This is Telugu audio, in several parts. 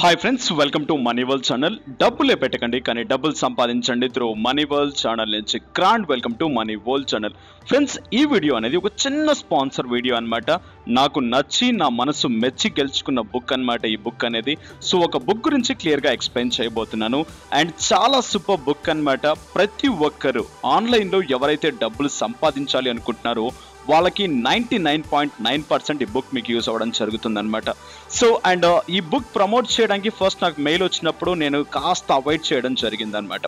Hi friends, welcome to money world channel. డబ్బులే పెట్టకండి కానీ డబ్బులు సంపాదించండి త్రూ మనీ వరల్డ్ ఛానల్ నుంచి grand welcome to money world channel. Friends, ఈ వీడియో అనేది ఒక చిన్న స్పాన్సర్ వీడియో అనమాట. నాకు నచ్చి నా మనసు మెచ్చి గెలుచుకున్న బుక్ అనమాట ఈ బుక్ అనేది. సో ఒక బుక్ గురించి క్లియర్గా ఎక్స్ప్లెయిన్ చేయబోతున్నాను. అండ్ చాలా సూపర్ బుక్ అనమాట. ప్రతి ఒక్కరు ఆన్లైన్లో ఎవరైతే డబ్బులు సంపాదించాలి అనుకుంటున్నారో వాళ్ళకి 99.9% ఈ బుక్ మీకు యూజ్ అవ్వడం జరుగుతుందన్నమాట. సో అండ్ ఈ బుక్ ప్రమోట్ చేయడానికి ఫస్ట్ నాకు మెయిల్ వచ్చినప్పుడు నేను కాస్త అవాయిడ్ చేయడం జరిగిందనమాట.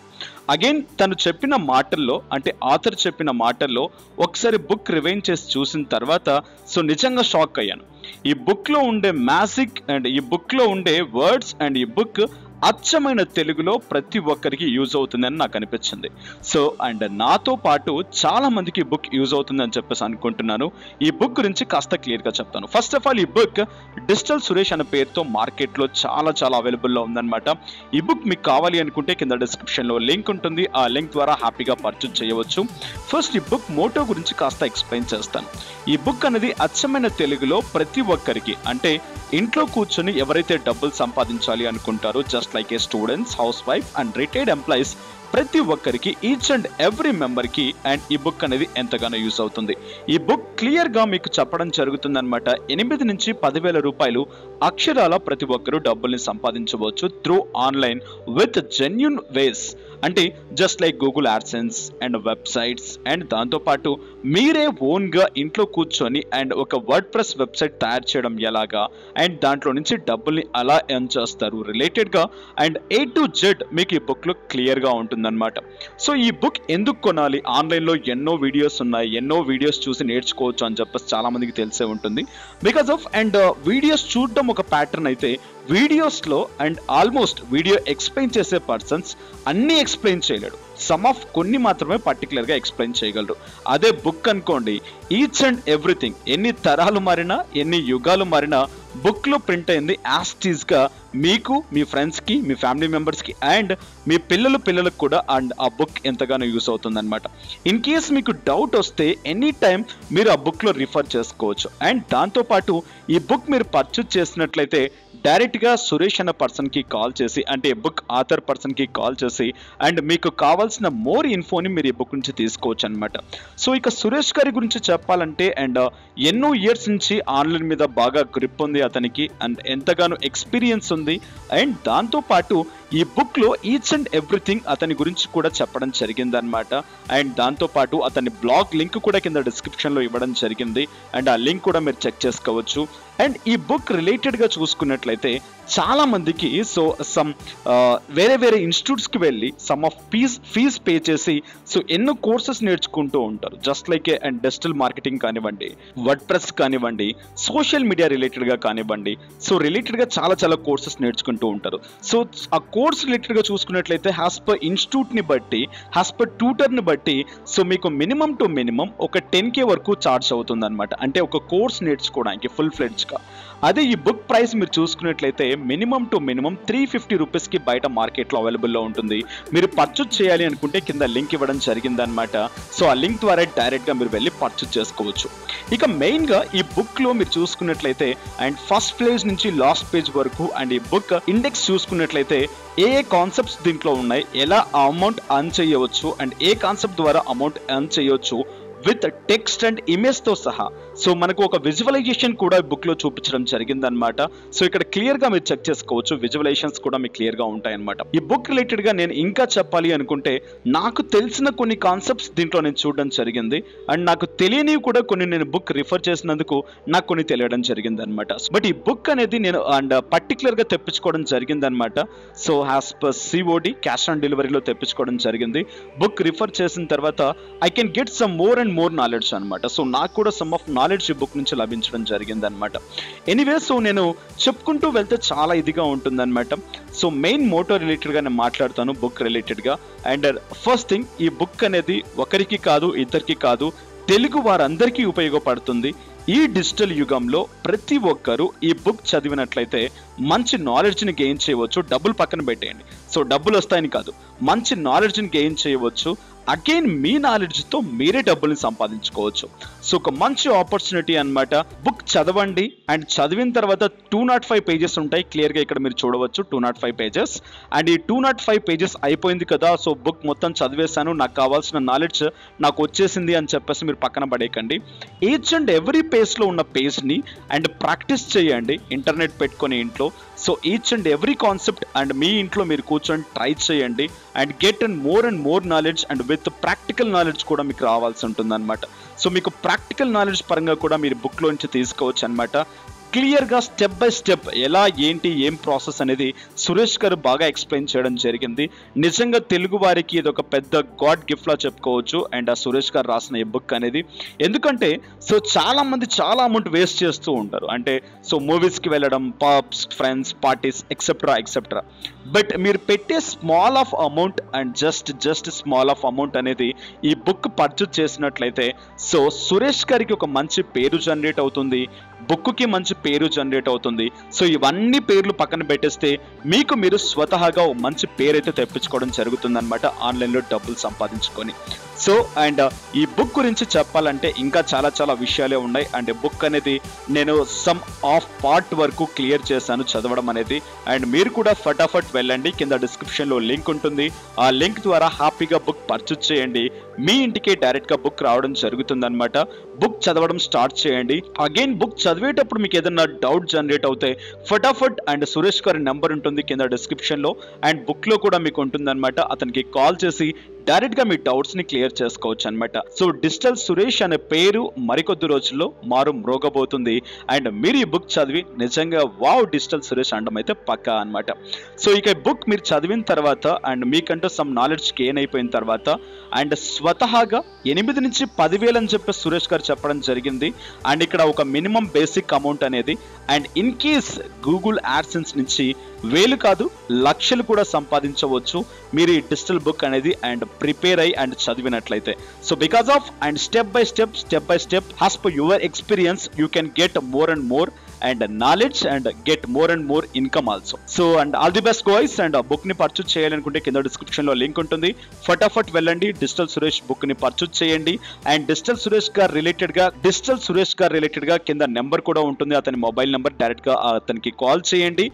అగైన్ తను చెప్పిన మాటల్లో, అంటే ఆథర్ చెప్పిన మాటల్లో ఒకసారి బుక్ రివైండ్ చేసి చూసిన తర్వాత సో నిజంగా షాక్ అయ్యాను. ఈ బుక్లో ఉండే మ్యాజిక్ అండ్ ఈ బుక్లో ఉండే వర్డ్స్ అండ్ ఈ బుక్ అచ్చమైన తెలుగులో ప్రతి ఒక్కరికి యూజ్ అవుతుందని నాకు అనిపించింది. సో అండ్ నాతో పాటు చాలా మందికి ఈ బుక్ యూజ్ అవుతుందని చెప్పేసి అనుకుంటున్నాను. ఈ బుక్ గురించి కాస్త క్లియర్గా చెప్తాను. ఫస్ట్ ఆఫ్ ఆల్, ఈ బుక్ డిజిటల్ సురేష్ అనే పేరుతో మార్కెట్లో చాలా అవైలబుల్లో ఉందన్నమాట. ఈ బుక్ మీకు కావాలి అనుకుంటే కింద డిస్క్రిప్షన్లో లింక్ ఉంటుంది. ఆ లింక్ ద్వారా హ్యాపీగా పర్చేజ్ చేయవచ్చు. ఫస్ట్ ఈ బుక్ మోటో గురించి కాస్త ఎక్స్ప్లెయిన్ చేస్తాను. ఈ బుక్ అనేది అచ్చమైన తెలుగులో ప్రతి ఒక్కరికి, అంటే ఇంట్లో కూర్చొని ఎవరైతే డబ్బులు సంపాదించాలి అనుకుంటారో, just like A students, house wife and retired employees, ప్రతి ఒక్కరికి, ఈచ్ అండ్ ఎవ్రీ మెంబర్కి అండ్ ఈ బుక్ అనేది ఎంతగానో యూస్ అవుతుంది. ఈ బుక్ క్లియర్గా మీకు చెప్పడం జరుగుతుంది అనమాట. 8 నుంచి 10,000 రూపాయలు అక్షరాల ప్రతి ఒక్కరూ డబ్బుల్ని సంపాదించవచ్చు త్రూ ఆన్లైన్ విత్ జెన్యూన్ వేస్. అంటే just like Google AdSense and websites, and దాంతోపాటు మీరే ఓన్గా ఇంట్లో కూర్చొని అండ్ ఒక వర్డ్ ప్రెస్ వెబ్సైట్ తయారు చేయడం ఎలాగా, అండ్ దాంట్లో నుంచి డబ్బుల్ని అలా ఎర్న్ చేస్తారు రిలేటెడ్గా, అండ్ A to Z మీకు ఈ బుక్లో క్లియర్గా ఉంటుందన్నమాట. సో ఈ బుక్ ఎందుకు కొనాలి? ఆన్లైన్లో ఎన్నో వీడియోస్ ఉన్నాయి, ఎన్నో వీడియోస్ చూసి నేర్చుకోవచ్చు అని చెప్పేసి చాలా మందికి తెలిసే ఉంటుంది. బికాస్ ఆఫ్ అండ్ వీడియోస్ చూడడం ఒక ప్యాటర్న్ అయితే, వీడియోస్లో అండ్ ఆల్మోస్ట్ వీడియో ఎక్స్ప్లెయిన్ చేసే పర్సన్స్ అన్నీ ఎక్స్ప్లెయిన్ చేయలేడు. సమ్ ఆఫ్ కొన్ని మాత్రమే పర్టికులర్గా ఎక్స్ప్లెయిన్ చేయగలరు. అదే బుక్ అనుకోండి, ఈచ్ అండ్ ఎవ్రీథింగ్, ఎన్ని తరాలు మారినా ఎన్ని యుగాలు మారినా బుక్లో ప్రింట్ అయింది యాస్టీస్గా మీకు, మీ ఫ్రెండ్స్కి, మీ ఫ్యామిలీ మెంబర్స్కి అండ్ మీ పిల్లలకు కూడా అండ్ ఆ బుక్ ఎంతగానో యూస్ అవుతుందన్నమాట. ఇన్ కేస్ మీకు డౌట్ వస్తే ఎనీ టైం మీరు ఆ బుక్లో రిఫర్ చేసుకోవచ్చు. అండ్ దాంతోపాటు ఈ బుక్ మీరు పర్చేజ్ చేసినట్లయితే డైరెక్ట్గా సురేష్ అన్న పర్సన్కి కాల్ చేసి, అంటే బుక్ ఆథర్ పర్సన్కి కాల్ చేసి అండ్ మీకు కావాల్సిన మోర్ ఇన్ఫోని మీరు ఈ బుక్ నుంచి తీసుకోవచ్చు అనమాట. సో ఇక సురేష్ గారి గురించి చెప్పాలంటే, అండ్ ఎన్నో ఇయర్స్ నుంచి ఆన్లైన్ మీద బాగా గ్రిప్ ఉంది అతనికి, అండ్ ఎంతగానో ఎక్స్పీరియన్స్ ఉంది. అండ్ దాంతోపాటు ఈ బుక్లో ఈచ్ అండ్ ఎవ్రీథింగ్ అతని గురించి కూడా చెప్పడం జరిగిందనమాట. అండ్ దాంతోపాటు అతని బ్లాగ్ లింక్ కూడా కింద డిస్క్రిప్షన్లో ఇవ్వడం జరిగింది. అండ్ ఆ లింక్ కూడా మీరు చెక్ చేసుకోవచ్చు. అండ్ ఈ బుక్ రిలేటెడ్గా చూసుకున్నట్లయితే చాలా మందికి సో సమ్ వేరే ఇన్స్టిట్యూట్స్కి వెళ్ళి సమ్ ఆఫ్ ఫీజ్ పే చేసి సో ఎన్నో కోర్సెస్ నేర్చుకుంటూ ఉంటారు. Just like and digital marketing కానివ్వండి, వర్డ్ ప్రెస్ కానివ్వండి, సోషల్ మీడియా రిలేటెడ్గా కానివ్వండి, సో రిలేటెడ్గా చాలా కోర్సెస్ నేర్చుకుంటూ ఉంటారు. సో ఆ కోర్స్ రిలేటెడ్గా చూసుకున్నట్లయితే యాజ్ పర్ ఇన్స్టిట్యూట్ని బట్టి, యాజ్ పర్ ట్యూటర్ని బట్టి సో మీకు మినిమం టు మినిమం ఒక 10K వరకు ఛార్జ్ అవుతుంది అనమాట. అంటే ఒక కోర్స్ నేర్చుకోవడానికి ఫుల్ ఫ్లెడ్జ్గా. అదే ఈ బుక్ ప్రైస్ మీరు చూసుకున్నట్లయితే మినిమం టు మినిమం 350 రూపీస్కి బయట మార్కెట్లో అవైలబుల్లో ఉంటుంది. మీరు పర్చేజ్ చేయాలి అనుకుంటే కింద లింక్ ఇవ్వడం జరిగిందనమాట. సో ఆ లింక్ ద్వారా డైరెక్ట్గా మీరు వెళ్ళి పర్చేజ్ చేసుకోవచ్చు. ఇక మెయిన్గా ఈ బుక్లో మీరు చూసుకున్నట్లయితే అండ్ ఫస్ట్ పేజ్ నుంచి లాస్ట్ పేజ్ వరకు అండ్ ఈ బుక్ ఇండెక్స్ చూసుకున్నట్లయితే ఏ కాన్సెప్ట్స్ దీంట్లో ఉన్నాయి, ఎలా అమౌంట్ ఎర్న్ చేయవచ్చు అండ్ ఏ కాన్సెప్ట్ ద్వారా అమౌంట్ ఎర్న్ చేయవచ్చు విత్ టెక్స్ట్ అండ్ ఇమేజ్తో సహా. సో మనకు ఒక విజువలైజేషన్ కూడా బుక్లో చూపించడం జరిగిందనమాట. సో ఇక్కడ క్లియర్గా మీరు చెక్ చేసుకోవచ్చు, విజువలైజేషన్స్ కూడా మీకు క్లియర్గా ఉంటాయన్నమాట. ఈ బుక్ రిలేటెడ్గా నేను ఇంకా చెప్పాలి అనుకుంటే నాకు తెలిసిన కొన్ని కాన్సెప్ట్స్ దీంట్లో నేను చూడడం జరిగింది. అండ్ నాకు తెలియనివి కూడా కొన్ని నేను బుక్ రిఫర్ చేసినందుకు నాకు కొన్ని తెలియడం జరిగిందనమాట. బట్ ఈ బుక్ అనేది నేను అండ్ పర్టికులర్గా తెప్పించుకోవడం జరిగిందనమాట. So as per COD cash on డెలివరీలో తెప్పించుకోవడం జరిగింది. బుక్ రిఫర్ చేసిన తర్వాత I can get some more and more knowledge అనమాట. సో నాకు కూడా సమ్ ఆఫ్ నాలెడ్జ్ ఈ బుక్ నుంచి లభించడం జరిగింది అనమాట. ఎనీవే, సో నేను చెప్పుకుంటూ వెళ్తే చాలా ఇదిగా ఉంటుందన్నమాట. సో మెయిన్ మోటో రిలేటెడ్గా నేను మాట్లాడతాను, బుక్ రిలేటెడ్గా. అండ్ ఫస్ట్ థింగ్, ఈ బుక్ అనేది ఒకరికి కాదు, ఇద్దరికి కాదు, తెలుగు వారందరికీ ఉపయోగపడుతుంది. ఈ డిజిటల్ యుగంలో ప్రతి ఒక్కరూ ఈ బుక్ చదివినట్లయితే మంచి నాలెడ్జ్ని గెయిన్ చేయవచ్చు. డబ్బులు పక్కన పెట్టేయండి, సో డబ్బులు వస్తాయని కాదు, మంచి నాలెడ్జ్ని గెయిన్ చేయవచ్చు. అగైన్ మీ నాలెడ్జ్తో మీరే డబ్బుల్ని సంపాదించుకోవచ్చు. సో ఒక మంచి ఆపర్చునిటీ అనమాట. బుక్ చదవండి, అండ్ చదివిన తర్వాత 205 పేజెస్ ఉంటాయి. క్లియర్గా ఇక్కడ మీరు చూడవచ్చు 205 పేజెస్. అండ్ ఈ 205 పేజెస్ అయిపోయింది కదా, సో బుక్ మొత్తం చదివేశాను, నాకు కావాల్సిన నాలెడ్జ్ నాకు వచ్చేసింది అని చెప్పేసి మీరు పక్కన పడేయకండి. ఈచ్ అండ్ ఎవ్రీ పేజ్లో ఉన్న పేజ్ని అండ్ ప్రాక్టీస్ చేయండి ఇంటర్నెట్ పెట్టుకొని ఇంట్లో. So each and every concept and మీ ఇంట్లో మీరు కూర్చొని ట్రై చేయండి and get and more knowledge and with practical knowledge కూడా మీకు రావాల్సి ఉంటుంది అనమాట. సో మీకు ప్రాక్టికల్ నాలెడ్జ్ పరంగా కూడా మీరు బుక్లోంచి తీసుకోవచ్చు అనమాట. క్లియర్గా స్టెప్ బై స్టెప్ ఎలా ఏంటి ఏం ప్రాసెస్ అనేది సురేష్ గారు బాగా ఎక్స్ప్లెయిన్ చేయడం జరిగింది. నిజంగా తెలుగు వారికి ఇది ఒక పెద్ద గాడ్ గిఫ్ట్లా చెప్పుకోవచ్చు. అండ్ ఆ సురేష్ గారు రాసిన ఈ బుక్ అనేది, ఎందుకంటే సో చాలా మంది చాలా అమౌంట్ వేస్ట్ చేస్తూ ఉంటారు. అంటే సో మూవీస్కి వెళ్ళడం, పబ్స్, ఫ్రెండ్స్, పార్టీస్ ఎక్సెప్ట్రా. బట్ మీరు పెట్టే small of amount and just small of amount అనేది ఈ బుక్ పర్చేజ్ చేసినట్లయితే సో సురేష్ గారికి ఒక మంచి పేరు జనరేట్ అవుతుంది, బుక్కి మంచి పేరు జనరేట్ అవుతుంది. సో ఇవన్నీ పేర్లు పక్కన పెట్టేస్తే మీకు మీరు స్వతహాగా ఒక మంచి పేరు అయితే తెప్పించుకోవడం జరుగుతుంది అనమాట, ఆన్లైన్లో డబ్బులు సంపాదించుకొని. సో అండ్ ఈ బుక్ గురించి చెప్పాలంటే ఇంకా చాలా విషయాలే ఉన్నాయి. అండ్ బుక్ అనేది నేను సమ్ ఆఫ్ పార్ట్ వరకు క్లియర్ చేశాను చదవడం అనేది. అండ్ మీరు కూడా ఫటాఫట్ వెళ్ళండి, కింద డిస్క్రిప్షన్లో లింక్ ఉంటుంది, ఆ లింక్ ద్వారా హ్యాపీగా బుక్ పర్చేజ్ చేయండి. మీ ఇంటికి డైరెక్ట్గా బుక్ రావడం జరుగుతుంది అనమాట. బుక్ చదవడం స్టార్ట్ చేయండి. అగైన్ బుక్ చదివేటప్పుడు మీకు ఏదైనా డౌట్ జనరేట్ అవుతాయి, ఫటాఫట్ అండ్ సురేష్ గారి నెంబర్ ఉంటుంది కింద డిస్క్రిప్షన్లో, అండ్ బుక్లో కూడా మీకు ఉంటుంది అనమాట. అతనికి కాల్ చేసి డైరెక్ట్గా మీ డౌట్స్ని క్లియర్ చేసుకోవచ్చు అనమాట. సో డిజిటల్ సురేష్ అనే పేరు మరికొద్ది రోజుల్లో మారు మ్రోగబోతుంది. అండ్ మీరు ఈ బుక్ చదివి నిజంగా వావ్ డిజిటల్ సురేష్ అనడం అయితే పక్కా అనమాట. సో ఇక బుక్ మీరు చదివిన తర్వాత అండ్ మీకంటూ సమ్ నాలెడ్జ్ గెయిన్ అయిపోయిన తర్వాత అండ్ స్వతహాగా 8 నుంచి 10,000 అని చెప్పి సురేష్ గారు చెప్పడం జరిగింది. అండ్ ఇక్కడ ఒక మినిమం బేసిక్ అమౌంట్ అనేది, and in case Google AdSense నుంచి 1000 కాదు లక్షలు కూడా సంపాదించవచ్చు మీరు ఈ డిజిటల్ బుక్ అనేది అండ్ ప్రిపేర్ అయ్యి అండ్ చదివినట్లయితే. So because of and step by step as per your experience you can get more and more and knowledge and get more and more income also. So and all the best guys. And book ని పర్చేజ్ చేయాలనుకుంటే కింద డిస్క్రిప్షన్ లో లింక్ ఉంటుంది, ఫటాఫట్ వెళ్ళండి, డిజిటల్ సురేష్ బుక్ ని పర్చేజ్ చేయండి. అండ్ డిజిటల్ సురేష్ గారు రిలేటెడ్ గా కింద నెంబర్ కూడా ఉంటుంది, అతని మొబైల్ నెంబర్, డైరెక్ట్ గా అతనికి కాల్ చేయండి.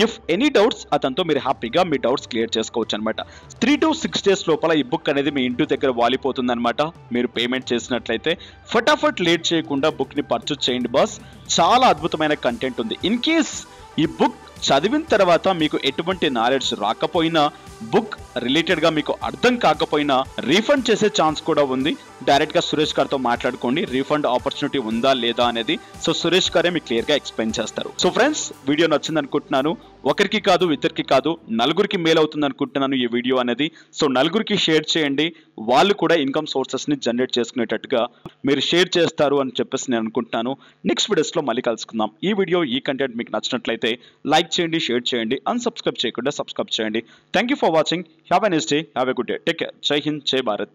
ఇఫ్ ఎనీ డౌట్స్ అతనితో మీరు హ్యాపీగా మీ డౌట్స్ క్లియర్ చేసుకోవచ్చు అనమాట. 3 to 6 days లోపల ఈ బుక్ అనేది మీ ఇంటి దగ్గర వాలిపోతుంది అనమాట. మీరు పేమెంట్ చేసినట్లయితే ఫటాఫట్ లేట్ చేయకుండా బుక్ ని పర్చేజ్ చేయండి బాస్. చాలా అద్భుతమైన కంటెంట్ ఉంది. ఇన్ కేస్ ఈ బుక్ చదివిన తర్వాత మీకు ఎటువంటి నాలెడ్జ్ రాకపోయినా, బుక్ రిలేటెడ్గా మీకు అర్థం కాకపోయినా రీఫండ్ చేసే ఛాన్స్ కూడా ఉంది. డైరెక్ట్గా సురేష్ గారితో మాట్లాడుకోండి, రీఫండ్ ఆపర్చునిటీ ఉందా లేదా అనేది. సో సురేష్ గారే మీకు క్లియర్గా ఎక్స్ప్లెయిన్ చేస్తారు. సో ఫ్రెండ్స్, వీడియో నచ్చింది అనుకుంటున్నాను. ఒకరికి కాదు, ఇద్దరికి కాదు, నలుగురికి మేలు అవుతుంది అనుకుంటున్నాను ఈ వీడియో అనేది. సో నలుగురికి షేర్ చేయండి, వాళ్ళు కూడా ఇన్కమ్ సోర్సెస్ని జనరేట్ చేసుకునేటట్టుగా మీరు షేర్ చేస్తారు అని చెప్పేసి నేను అనుకుంటున్నాను. నెక్స్ట్ వీడియోస్లో మళ్ళీ కలుసుకుందాం. ఈ వీడియో, ఈ కంటెంట్ మీకు నచ్చినట్లయితే లైక్ చేయండి, షేర్ చేయండి, అన్సబ్స్క్రైబ్ చేయకుండా సబ్స్క్రైబ్ చేయండి. Thank you for watching. Have a nice day, have a good day, take care. జై హింద్, జై భారత్.